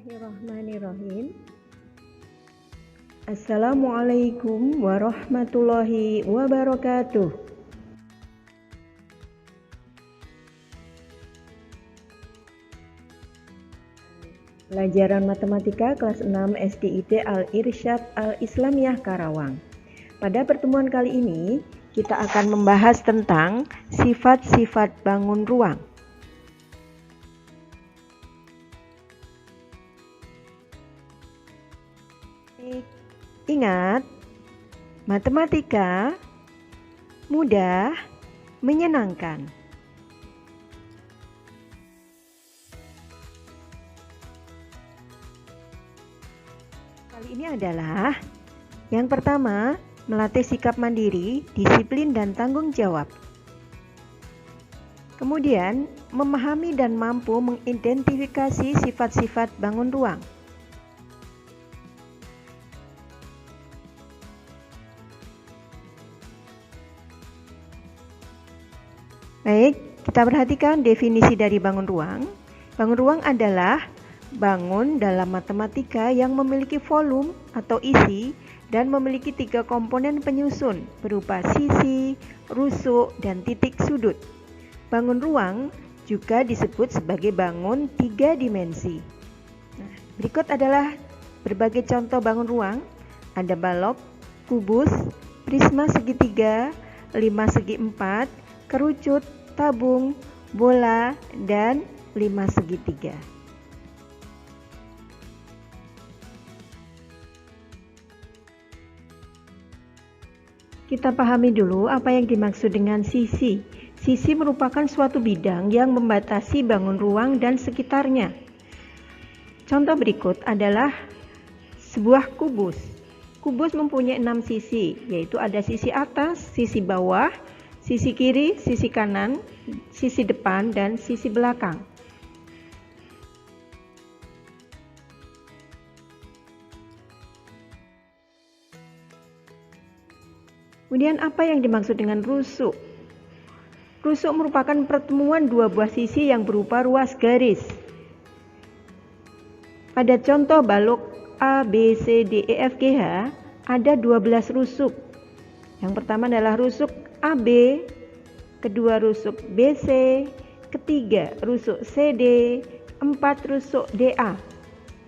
Bismillahirrahmanirrahim. Assalamualaikum warahmatullahi wabarakatuh. Pelajaran Matematika kelas 6 SDIT Al-Irsyad Al-Islamiyah Karawang. Pada pertemuan kali ini, kita akan membahas tentang sifat-sifat bangun ruang. Ingat, matematika mudah, menyenangkan. Kali ini adalah yang pertama, melatih sikap mandiri, disiplin, dan tanggung jawab. Kemudian, memahami dan mampu mengidentifikasi sifat-sifat bangun ruang. Baik, kita perhatikan definisi dari bangun ruang. Bangun ruang adalah bangun dalam matematika yang memiliki volume atau isi dan memiliki 3 komponen penyusun berupa sisi, rusuk, dan titik sudut. Bangun ruang juga disebut sebagai bangun 3 dimensi. Nah, berikut adalah berbagai contoh bangun ruang. Ada balok, kubus, prisma segitiga, 5 segi 4, kerucut, tabung, bola, dan 5 segitiga. Kita pahami dulu apa yang dimaksud dengan sisi. Sisi merupakan suatu bidang yang membatasi bangun ruang dan sekitarnya. Contoh berikut adalah sebuah kubus. Kubus mempunyai 6 sisi, yaitu ada sisi atas, sisi bawah, sisi kiri, sisi kanan, sisi depan, dan sisi belakang. Kemudian apa yang dimaksud dengan rusuk? Rusuk merupakan pertemuan dua buah sisi yang berupa ruas garis. Pada contoh balok A, B, C, D, E, F, G, H ada 12 rusuk. Yang pertama adalah rusuk AB, kedua rusuk BC, ketiga rusuk CD, 4 rusuk DA,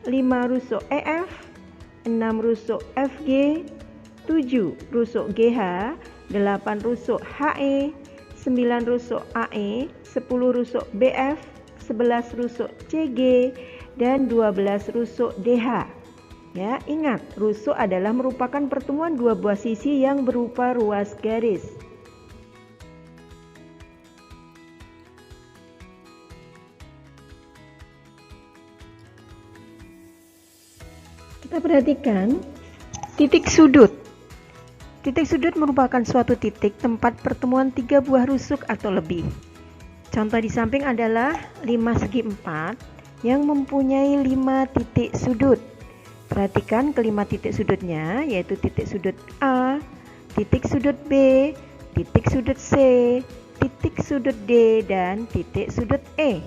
5 rusuk EF, 6 rusuk FG, 7 rusuk GH, 8 rusuk HE, 9 rusuk AE, 10 rusuk BF, 11 rusuk CG, dan 12 rusuk DH. Ya, ingat, rusuk adalah merupakan pertemuan dua buah sisi yang berupa ruas garis. Kita perhatikan titik sudut. Titik sudut merupakan suatu titik tempat pertemuan 3 buah rusuk atau lebih. Contoh di samping adalah 5 segi 4 yang mempunyai 5 titik sudut. Perhatikan kelima titik sudutnya, yaitu titik sudut A, titik sudut B, titik sudut C, titik sudut D, dan titik sudut E.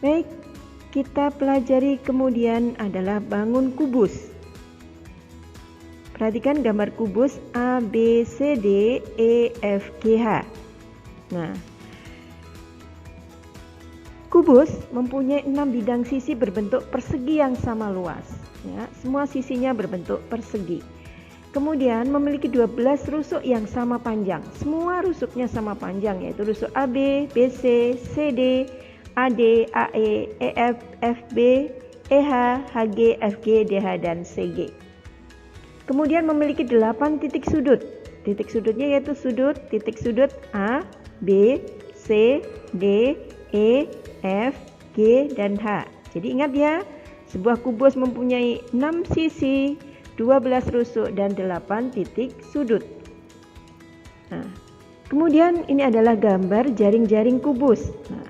Baik, kita pelajari kemudian adalah bangun kubus. Perhatikan gambar kubus A, B, C, D, E, F, G, H. Nah, kubus mempunyai 6 bidang sisi berbentuk persegi yang sama luas. Ya, semua sisinya berbentuk persegi. Kemudian memiliki 12 rusuk yang sama panjang. Semua rusuknya sama panjang, yaitu rusuk AB, BC, CD, AD, AE, EF, FB, EH, HG, FG, DH, dan CG. Kemudian memiliki 8 titik sudut. Titik sudutnya yaitu titik sudut A, B, C, D, E, F, G, dan H. Jadi ingat ya, sebuah kubus mempunyai 6 sisi, 12 rusuk, dan 8 titik sudut. Nah, kemudian ini adalah gambar jaring-jaring kubus. Nah,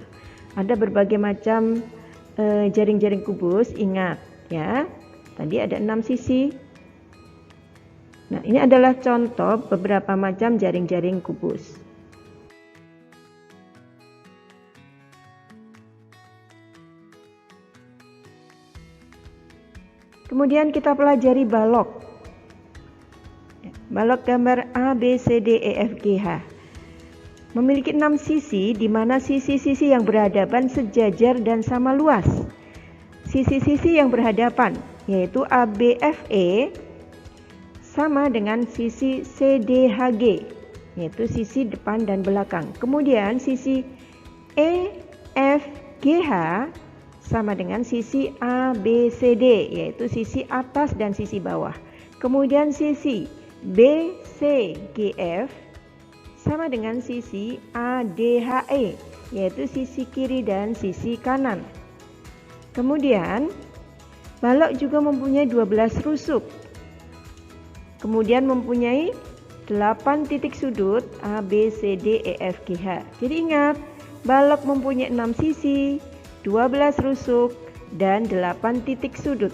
ada berbagai macam jaring-jaring kubus. Ingat ya, tadi ada 6 sisi. Nah, ini adalah contoh beberapa macam jaring-jaring kubus. Kemudian kita pelajari balok. Balok gambar A, B, C, D, E, F, G, H. Memiliki 6 sisi, di mana sisi-sisi yang berhadapan sejajar dan sama luas. Sisi-sisi yang berhadapan, yaitu A, B, F, E, sama dengan sisi C, D, H, G, yaitu sisi depan dan belakang. Kemudian sisi E, F, G, H sama dengan sisi A, B, C, D, yaitu sisi atas dan sisi bawah. Kemudian sisi B, C, G, F sama dengan sisi A, D, H, E, yaitu sisi kiri dan sisi kanan. Kemudian balok juga mempunyai 12 rusuk. Kemudian mempunyai 8 titik sudut A, B, C, D, E, F, G, H. Jadi ingat, balok mempunyai 6 sisi, 12 rusuk, dan 8 titik sudut.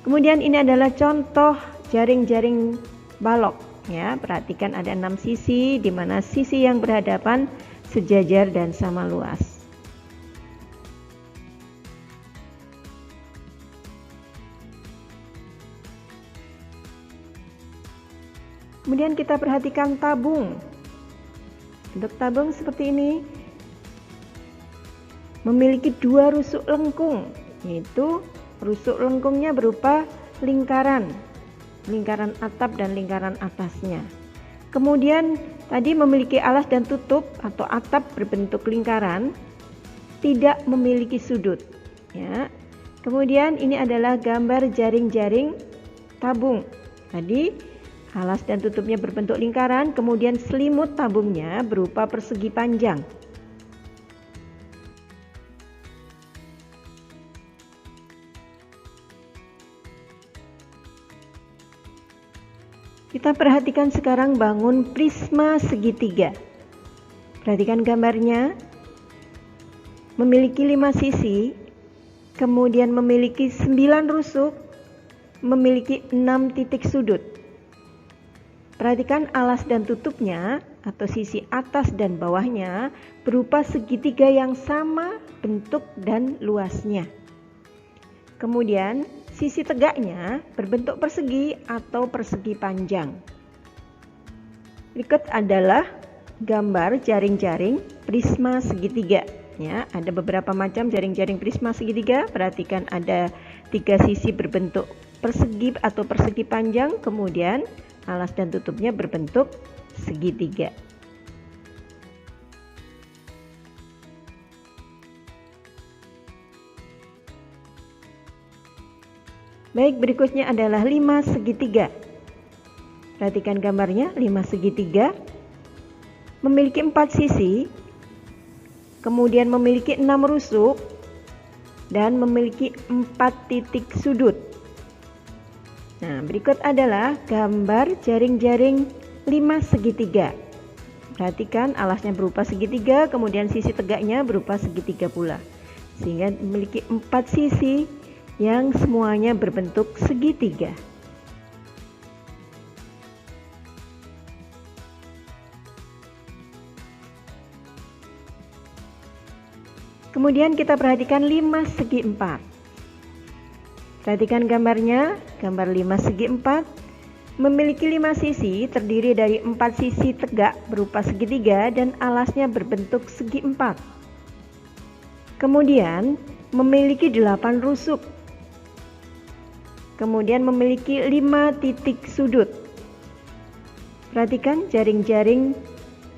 Kemudian ini adalah contoh jaring-jaring balok. Ya, perhatikan ada 6 sisi, di mana sisi yang berhadapan sejajar dan sama luas. Kemudian kita perhatikan tabung. Bentuk tabung seperti ini. Memiliki 2 rusuk lengkung, yaitu rusuk lengkungnya berupa lingkaran atap dan lingkaran atasnya. Kemudian tadi memiliki alas dan tutup atau atap berbentuk lingkaran, tidak memiliki sudut. Ya. Kemudian ini adalah gambar jaring-jaring tabung. Tadi alas dan tutupnya berbentuk lingkaran, kemudian selimut tabungnya berupa persegi panjang. Kita perhatikan sekarang bangun prisma segitiga. Perhatikan gambarnya. Memiliki 5 sisi, kemudian memiliki 9 rusuk, memiliki 6 titik sudut. Perhatikan alas dan tutupnya atau sisi atas dan bawahnya berupa segitiga yang sama bentuk dan luasnya. Kemudian sisi tegaknya berbentuk persegi atau persegi panjang. Berikut adalah gambar jaring-jaring prisma segitiga. Ya, ada beberapa macam jaring-jaring prisma segitiga. Perhatikan ada 3 sisi berbentuk persegi atau persegi panjang, kemudian alas dan tutupnya berbentuk segitiga. Baik, berikutnya adalah 5 segitiga. Perhatikan gambarnya, 5 segitiga memiliki 4 sisi, kemudian memiliki 6 rusuk, dan memiliki 4 titik sudut. Nah, berikut adalah gambar jaring-jaring 5 segitiga. Perhatikan alasnya berupa segitiga, kemudian sisi tegaknya berupa segitiga pula. Sehingga memiliki 4 sisi yang semuanya berbentuk segitiga. Kemudian kita perhatikan 5 segi 4. Perhatikan gambarnya, gambar 5 segi 4 memiliki 5 sisi, terdiri dari 4 sisi tegak berupa segitiga dan alasnya berbentuk segi 4. Kemudian memiliki 8 rusuk. Kemudian memiliki 5 titik sudut. Perhatikan jaring-jaring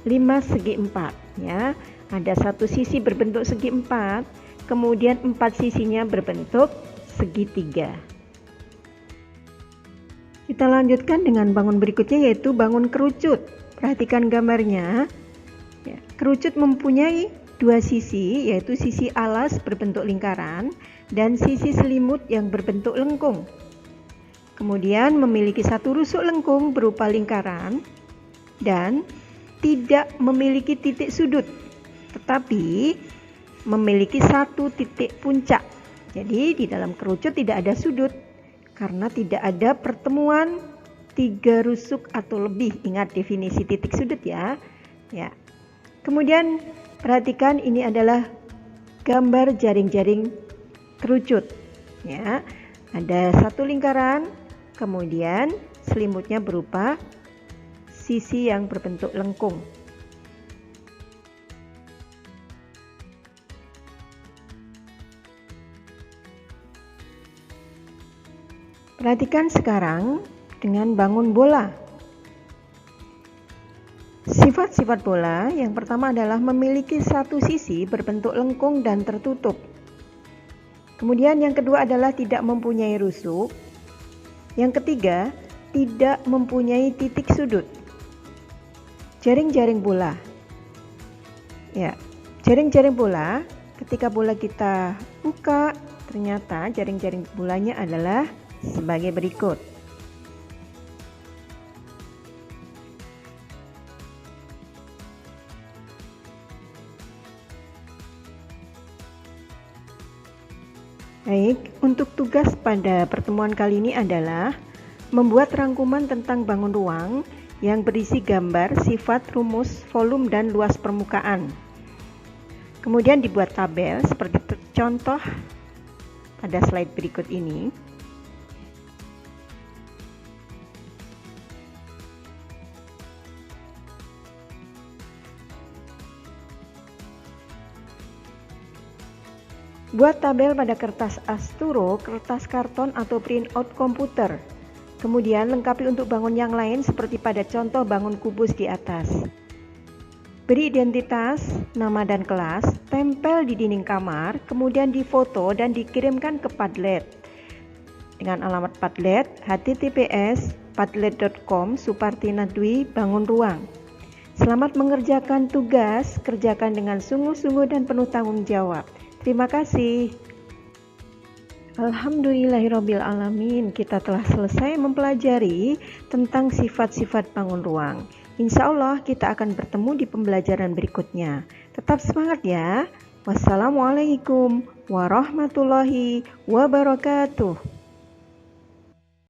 5 segi 4 ya. Ada 1 sisi berbentuk segi 4, kemudian 4 sisinya berbentuk segitiga. Kita lanjutkan dengan bangun berikutnya, yaitu bangun kerucut. Perhatikan gambarnya. Ya, kerucut mempunyai 2 sisi, yaitu sisi alas berbentuk lingkaran dan sisi selimut yang berbentuk lengkung. Kemudian memiliki 1 rusuk lengkung berupa lingkaran dan tidak memiliki titik sudut, tetapi memiliki 1 titik puncak. Jadi di dalam kerucut tidak ada sudut. karena tidak ada pertemuan 3 rusuk atau lebih. Ingat definisi titik sudut ya. Ya. Kemudian perhatikan ini adalah gambar jaring-jaring kerucut. Ya. Ada satu lingkaran, kemudian selimutnya berupa sisi yang berbentuk lengkung. Perhatikan sekarang dengan bangun bola. Sifat-sifat bola yang pertama adalah memiliki satu sisi berbentuk lengkung dan tertutup. Kemudian yang kedua adalah tidak mempunyai rusuk. Yang ketiga, tidak mempunyai titik sudut. Jaring-jaring bola. Ya, jaring-jaring bola, ketika bola kita buka, ternyata jaring-jaring bolanya adalah sebagai berikut. Baik, untuk tugas pada pertemuan kali ini adalah membuat rangkuman tentang bangun ruang yang berisi gambar, sifat, rumus, volume, dan luas permukaan. Kemudian dibuat tabel seperti contoh pada slide berikut ini. Buat tabel pada kertas asturo, kertas karton, atau printout komputer. Kemudian lengkapi untuk bangun yang lain seperti pada contoh bangun kubus di atas. Beri identitas, nama dan kelas, tempel di dinding kamar, kemudian difoto dan dikirimkan ke Padlet. Dengan alamat Padlet, https://padlet.com Supartina Dwi Bangun Ruang. Selamat mengerjakan tugas, kerjakan dengan sungguh-sungguh dan penuh tanggung jawab. Terima kasih. Alhamdulillahirabbil alamin, kita telah selesai mempelajari tentang sifat-sifat bangun ruang. Insya Allah kita akan bertemu di pembelajaran berikutnya. Tetap semangat ya. Wassalamualaikum warahmatullahi wabarakatuh.